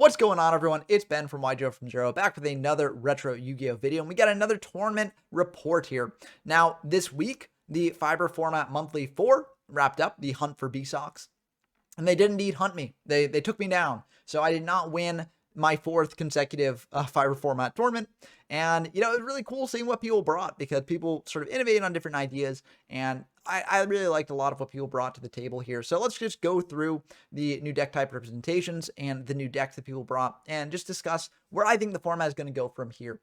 What's going on, everyone? It's Ben from YGO from Zero, back with another retro Yu-Gi-Oh video, and we got another tournament report here. Now, this week, the Fiber Format Monthly 4 wrapped up, the Hunt for B-Sox, and they did indeed hunt me. They took me down, so I did not win my fourth consecutive Fiber Format tournament, and, it was really cool seeing what people brought, because people sort of innovated on different ideas, and I really liked a lot of what people brought to the table here. So let's just go through the new deck type representations and the new decks that people brought and just discuss where I think the format is going to go from here.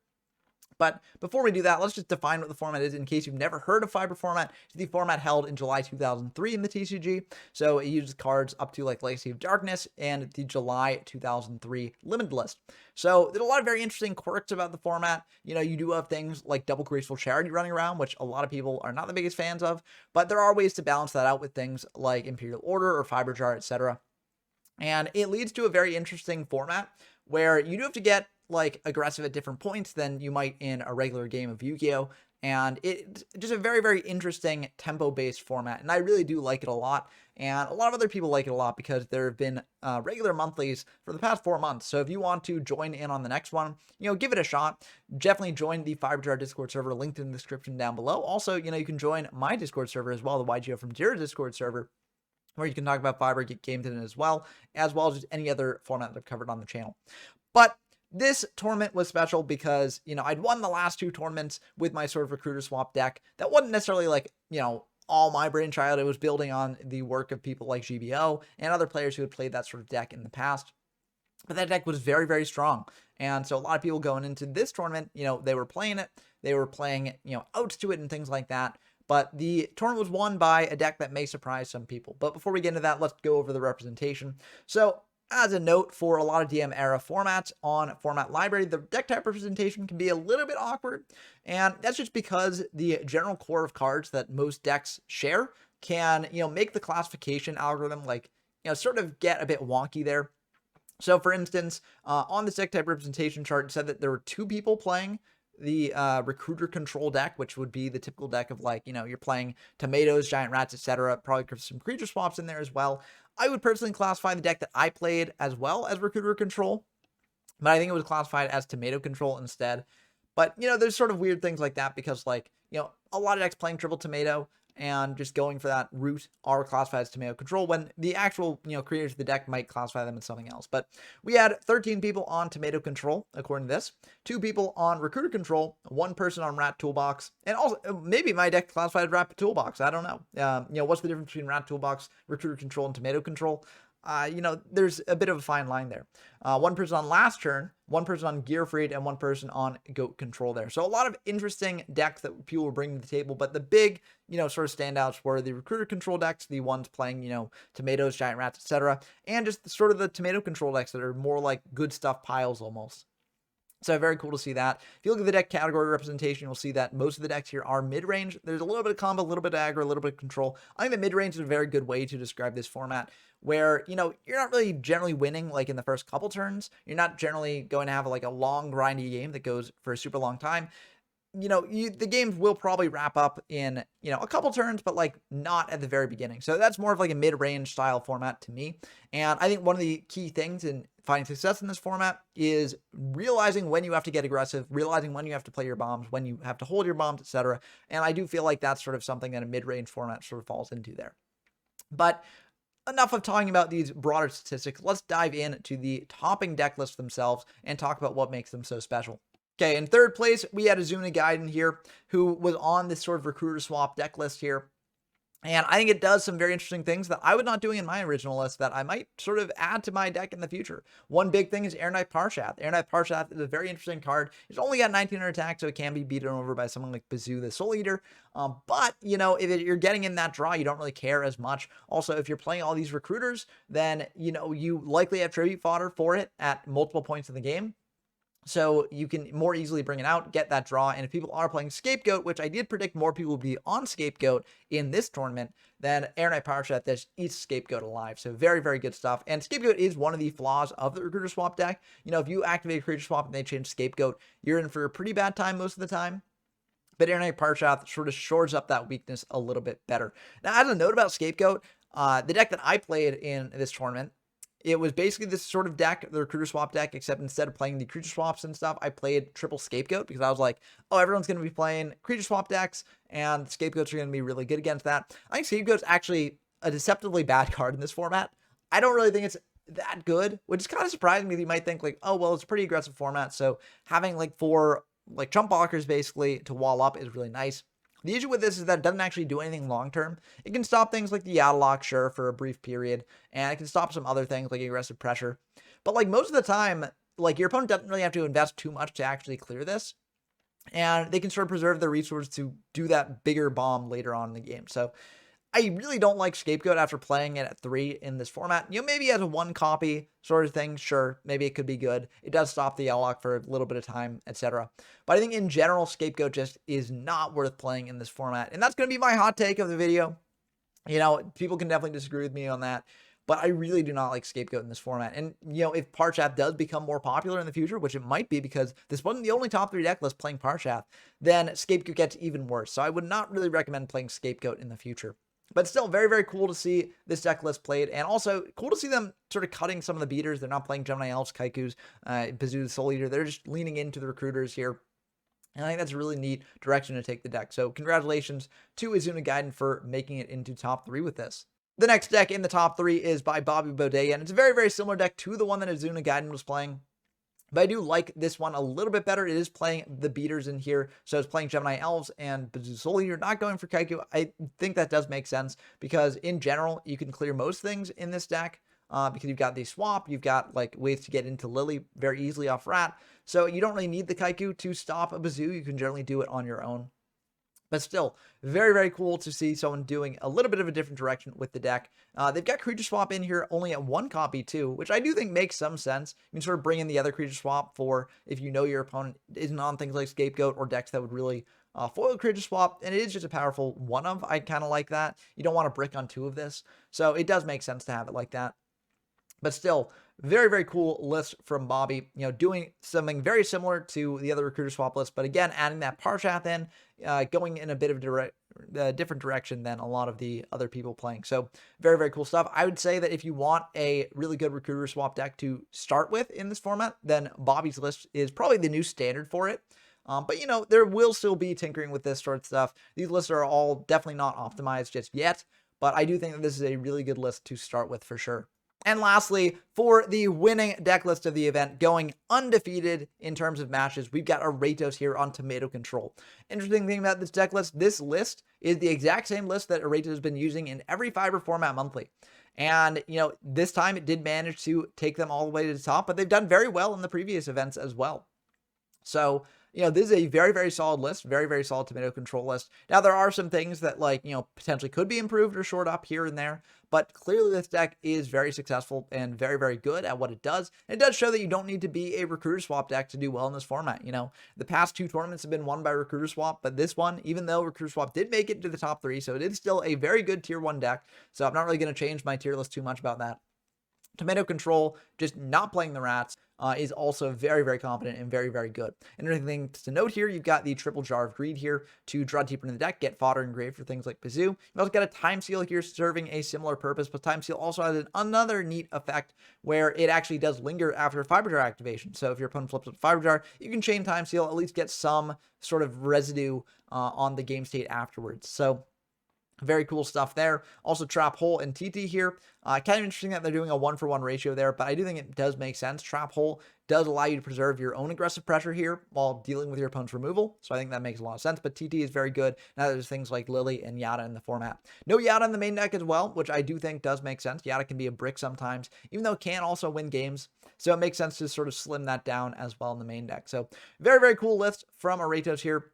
But before we do that, let's just define what the format is in case you've never heard of Fiber Format. It's the format held in July 2003 in the TCG. So it uses cards up to like Legacy of Darkness and the July 2003 limited list. So there's a lot of very interesting quirks about the format. You do have things like Double Graceful Charity running around, which a lot of people are not the biggest fans of, but there are ways to balance that out with things like Imperial Order or Fiber Jar, etc. And it leads to a very interesting format where you do have to get like aggressive at different points than you might in a regular game of Yu-Gi-Oh! And it's just a very, very interesting tempo-based format. And I really do like it a lot. And a lot of other people like it a lot because there have been regular monthlies for the past 4 months. So if you want to join in on the next one, give it a shot. Definitely join the Fiber Jar Discord server, linked in the description down below. Also, you can join my Discord server as well, the YGO from Zero Discord server, where you can talk about Fiber, get games in it as well as just any other format that I've covered on the channel. But this tournament was special because, I'd won the last 2 tournaments with my sort of recruiter swap deck. That wasn't necessarily like, all my brainchild. It was building on the work of people like GBO and other players who had played that sort of deck in the past. But that deck was very, very strong. And so a lot of people going into this tournament, they were playing it. They were playing, outs to it and things like that. But the tournament was won by a deck that may surprise some people. But before we get into that, let's go over the representation. So as a note, for a lot of DM era formats on Format Library, the deck type representation can be a little bit awkward. And that's just because the general core of cards that most decks share can, make the classification algorithm sort of get a bit wonky there. So for instance, on this deck type representation chart, it said that there were 2 people playing the recruiter control deck, which would be the typical deck of you're playing tomatoes, giant rats, etc. Probably some creature swaps in there as well. I would personally classify the deck that I played as well as recruiter control, but I think it was classified as tomato control instead. But, there's sort of weird things like that because a lot of decks playing triple tomato and just going for that route are classified as tomato control when the actual, creators of the deck might classify them as something else. But we had 13 people on tomato control, according to this, 2 people on recruiter control, 1 person on rat toolbox, and also maybe my deck classified as rat toolbox. I don't know. What's the difference between rat toolbox, recruiter control, and tomato control? There's a bit of a fine line there. 1 person on last turn, 1 person on Gear Freed, and 1 person on Goat Control there. So a lot of interesting decks that people were bringing to the table, but the big, sort of standouts were the Recruiter Control decks, the ones playing, tomatoes, giant rats, etc., and just sort of the tomato control decks that are more like good stuff piles almost. So very cool to see that. If you look at the deck category representation, you'll see that most of the decks here are mid-range. There's a little bit of combo, a little bit of aggro, a little bit of control. I think the mid-range is a very good way to describe this format where, you're not really generally winning like in the first couple turns. You're not generally going to have like a long grindy game that goes for a super long time. The games will probably wrap up in, a couple turns, but like not at the very beginning. So that's more of like a mid-range style format to me. And I think one of the key things in finding success in this format is realizing when you have to get aggressive, realizing when you have to play your bombs, when you have to hold your bombs, etc. And I do feel like that's sort of something that a mid-range format sort of falls into there. But enough of talking about these broader statistics. Let's dive into the topping deck lists themselves and talk about what makes them so special. Okay, in third place, we had Azuna Gaiden here, who was on this sort of recruiter swap deck list here. And I think it does some very interesting things that I was not doing in my original list that I might sort of add to my deck in the future. One big thing is Air Knight Parshath. Air Knight Parshath is a very interesting card. It's only got 1900 attack, so it can be beaten over by someone like Bazoo the Soul Eater. But, if you're getting in that draw, you don't really care as much. Also, if you're playing all these recruiters, then, you likely have tribute fodder for it at multiple points in the game. So you can more easily bring it out, get that draw. And if people are playing Scapegoat, which I did predict more people would be on Scapegoat in this tournament, then Air Knight Parshath just eats Scapegoat alive. So very, very good stuff. And Scapegoat is one of the flaws of the Recruiter Swap deck. If you activate a Creature Swap and they change Scapegoat, you're in for a pretty bad time most of the time. But Air Knight Parshath sort of shores up that weakness a little bit better. Now, as a note about Scapegoat, the deck that I played in this tournament, it was basically this sort of deck, the recruiter swap deck, except instead of playing the creature swaps and stuff, I played triple scapegoat because I was like, oh, everyone's going to be playing creature swap decks and the scapegoats are going to be really good against that. I think scapegoat's actually a deceptively bad card in this format. I don't really think it's that good, which is kind of surprising me. You might think like, oh, well, it's a pretty aggressive format. So having like 4 like chump blockers basically to wall up is really nice. The issue with this is that it doesn't actually do anything long-term. It can stop things like the Yata lock, sure, for a brief period, and it can stop some other things like aggressive pressure. But like most of the time, like your opponent doesn't really have to invest too much to actually clear this, and they can sort of preserve their resources to do that bigger bomb later on in the game. So I really don't like Scapegoat after playing it at 3 in this format. You know, maybe as a 1 copy sort of thing, sure, maybe it could be good. It does stop the L-Lock for a little bit of time, etc. But I think in general, Scapegoat just is not worth playing in this format. And that's going to be my hot take of the video. You know, people can definitely disagree with me on that. But I really do not like Scapegoat in this format. And, you know, if Parshath does become more popular in the future, which it might be because this wasn't the only top 3 deck list playing Parshath, then Scapegoat gets even worse. So I would not really recommend playing Scapegoat in the future. But still, very, very cool to see this deck list played. And also, cool to see them sort of cutting some of the beaters. They're not playing Gemini Elves, Kaikus, Bazoo, Soul Eater. They're just leaning into the recruiters here. And I think that's a really neat direction to take the deck. So congratulations to Izuna Gaiden for making it into top 3 with this. The next deck in the top 3 is by Bobby Bodea. And it's a very, very similar deck to the one that Izuna Gaiden was playing. But I do like this one a little bit better. It is playing the beaters in here. So it's playing Gemini Elves and Bazoo Soul Eater, not going for Kaiku. I think that does make sense because in general, you can clear most things in this deck because you've got the swap. You've got like ways to get into Lily very easily off Rat. So you don't really need the Kaiku to stop a Bazoo. You can generally do it on your own. But still, very, very cool to see someone doing a little bit of a different direction with the deck. They've got creature swap in here only at 1 copy too, which I do think makes some sense. You can sort of bring in the other creature swap for if you know your opponent isn't on things like Scapegoat or decks that would really foil creature swap, and it is just a powerful one of. I kind of like that. You don't want to brick on 2 of this, so it does make sense to have it like that. But still, very, very cool list from Bobby, you know, doing something very similar to the other recruiter swap list, but again, adding that Parshath in, going in a bit of a different direction than a lot of the other people playing. So very, very cool stuff. I would say that if you want a really good recruiter swap deck to start with in this format, then Bobby's list is probably the new standard for it. But, you know, there will still be tinkering with this sort of stuff. These lists are all definitely not optimized just yet, but I do think that this is a really good list to start with for sure. And lastly, for the winning deck list of the event, going undefeated in terms of matches, we've got Aratos here on Tomato Control. Interesting thing about this deck list, this list is the exact same list that Aratos has been using in every Fiber format monthly. And, you know, this time it did manage to take them all the way to the top, but they've done very well in the previous events as well. So, you know, this is a very, very solid list, very, very solid Tomato Control list. Now, there are some things that, like, you know, potentially could be improved or shored up here and there, but clearly this deck is very successful and very, very good at what it does. And it does show that you don't need to be a recruiter swap deck to do well in this format. You know, the past 2 tournaments have been won by recruiter swap, but this one, even though recruiter swap did make it to the top 3, so it is still a very good tier 1 deck. So I'm not really going to change my tier list too much about that. Tomato Control, just not playing the rats, is also very, very competent and very, very good. And another thing to note here, you've got the triple Jar of Greed here to draw deeper in the deck, get fodder engraved for things like Bazoo. You've also got a Time Seal here serving a similar purpose, but Time Seal also has another neat effect where it actually does linger after Fiber Jar activation. So if your opponent flips up Fiber Jar, you can chain Time Seal, at least get some sort of residue on the game state afterwards. So very cool stuff there. Also, Trap Hole and TT here. Kind of interesting that they're doing a 1-for-1 ratio there, but I do think it does make sense. Trap Hole does allow you to preserve your own aggressive pressure here while dealing with your opponent's removal, so I think that makes a lot of sense, but TT is very good. Now there's things like Lily and Yata in the format. No Yata in the main deck as well, which I do think does make sense. Yata can be a brick sometimes, even though it can also win games, so it makes sense to sort of slim that down as well in the main deck. So very, very cool list from Aratos here.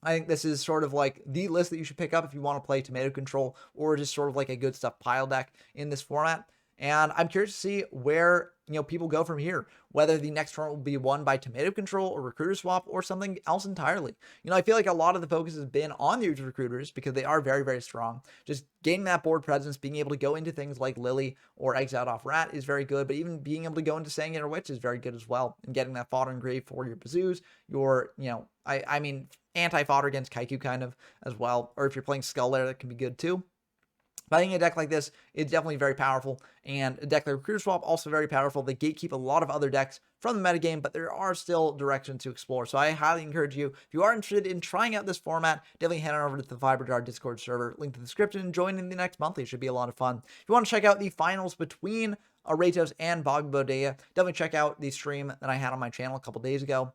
I think this is sort of like the list that you should pick up if you want to play Tomato Control or just sort of like a good stuff pile deck in this format. And I'm curious to see where, you know, people go from here, whether the next tournament will be won by Tomato Control or Recruiter Swap or something else entirely. You know, I feel like a lot of the focus has been on these recruiters because they are very, very strong. Just gaining that board presence, being able to go into things like Lily or Exiled off Rat is very good, but even being able to go into Sanguinary Witch is very good as well. And getting that fodder engraved for your Bazoos, your, you know, I mean, anti-fodder against Kaiku kind of as well. Or if you're playing Skull Lair, that can be good too. But I think a deck like this is definitely very powerful, and a deck like Recruiter Swap also very powerful. They gatekeep a lot of other decks from the metagame, but there are still directions to explore. So I highly encourage you, if you are interested in trying out this format, definitely head on over to the Viberjar Discord server, link in the description, and join in the next monthly. It should be a lot of fun. If you want to check out the finals between Aratos and Bobby Bodea, definitely check out the stream that I had on my channel a couple days ago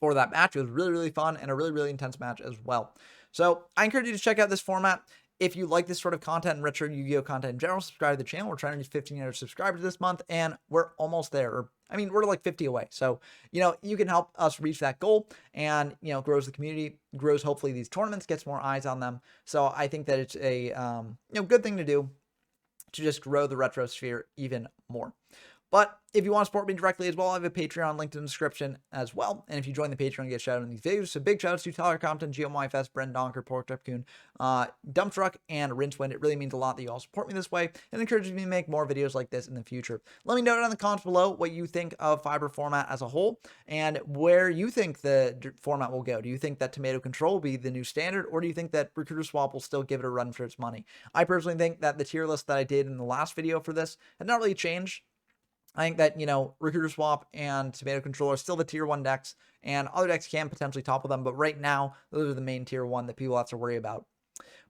for that match. It was really, really fun and a really, really intense match as well. So I encourage you to check out this format. If you like this sort of content and retro Yu-Gi-Oh content in general, subscribe to the channel. We're trying to reach 1,500 subscribers this month, and we're almost there. We're like 50 away. So, you can help us reach that goal, and, grows the community, grows hopefully these tournaments, gets more eyes on them. So I think that it's a, good thing to do to just grow the retro sphere even more. But if you want to support me directly as well, I have a Patreon linked in the description as well. And if you join the Patreon, you get shout out in these videos. So big shout outs to Tyler Compton, GeoMyFest, Bren Donker, Pork Tycoon, Dump Truck, and Rincewind. It really means a lot that you all support me this way and encourages me to make more videos like this in the future. Let me know down in the comments below what you think of Fiber format as a whole and where you think the format will go. Do you think that Tomato Control will be the new standard, or do you think that Recruiter Swap will still give it a run for its money? I personally think that the tier list that I did in the last video for this had not really changed. I think that, Recruiter Swap and Tomato Control are still the tier 1 decks, and other decks can potentially topple them, but right now, those are the main tier 1 that people have to worry about.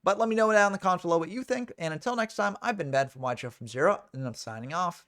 But let me know down in the comments below what you think, and until next time, I've been Ben from Joe from Zero, and I'm signing off.